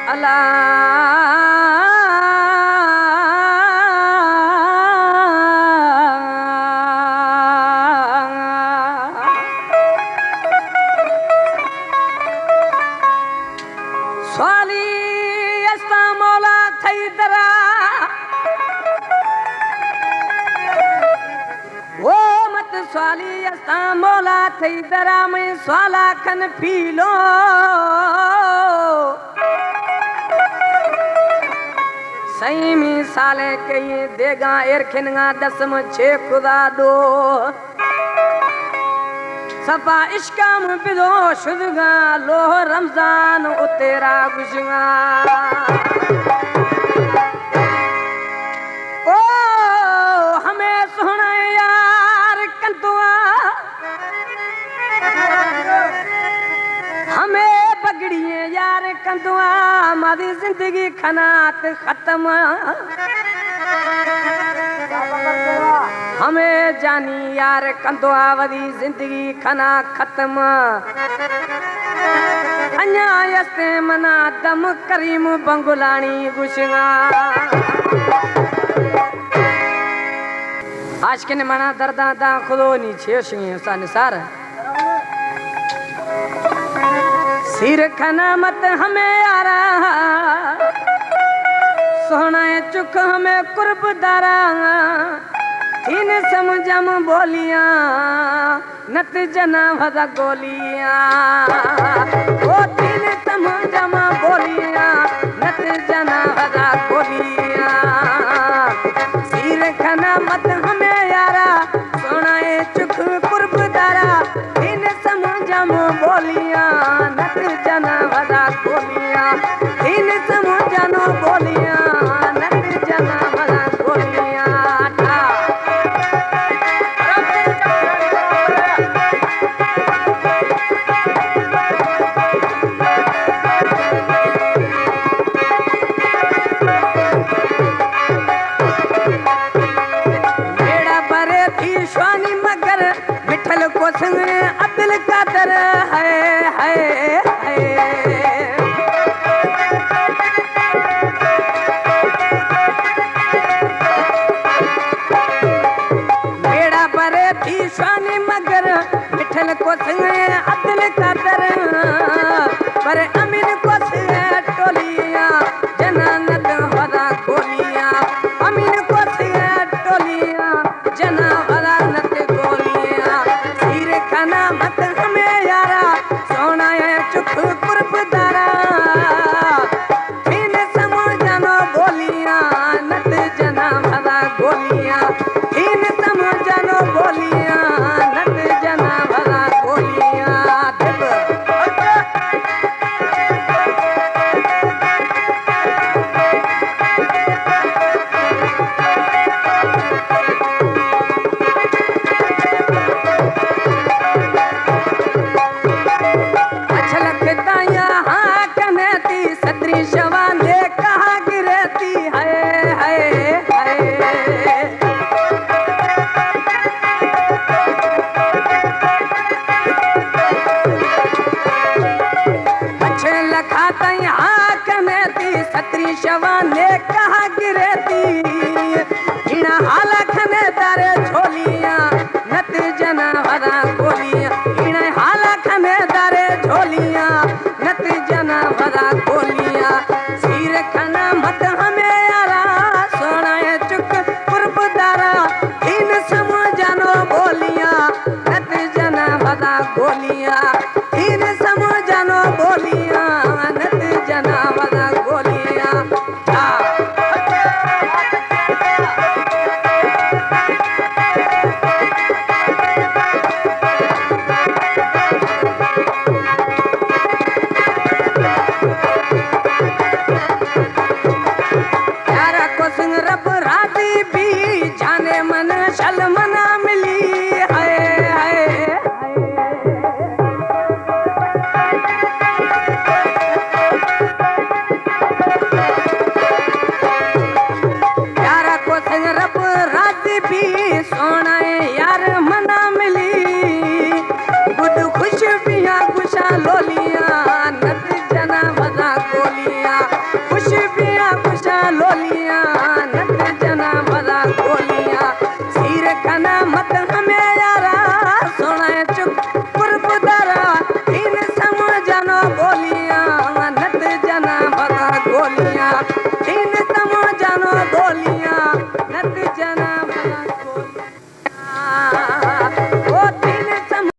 Swally अस्ता मौला थई दरा वो मत स्वाली अस्ता मौला थई दरा में स्वाला खन फीलो सही में साले के ये देगा एरखिनगा दसम छे खुदा दो सफा इश्काम बिदो शुदगा लोह रमजान उतेरा गुशगा ओ हमें सोना यार कंतुआ हमें पगड़िए यार कंतुआ हमारी जिंदगी खनात खत्म हमें जानी यार कंदुआ वदी जिंदगी खना खत्म अन्या यस्ते मना दम करीम बंगुलानी गुशगा आज के ने मना दर्दा दा खुदो नी छेशिए सा निसार सिर खना मत हमें यारा सोना चुक हमें कुर्ब दारा तीन समझम बोलिया नत जना भदा गोलिया ओ तीन समझम बोलिया नत जना भदा गोलिया सिर खना मत हमें यारा सोना चुक कुर्ब दारा तीन समझम बोलिया नत जना भदा गोलिया तीन समझनो बोलिया नत जना भदा गोलिया अब्दुल कादर है बेड़ा परे थी स्वानी मगर मिठल को संग अब्दुल कादर पर अमीन को टोलिया जनानत हरा गोलिया अमीन को टोलिया जना हरा नत गोलिया सिर खाना मत हमें यारा सोना है चुख कुर्ब दारा तीन समझनो बोलिया नत जना भरा गोलिया तीन समझनो बोलिया नत जना भरा गोलिया शवाने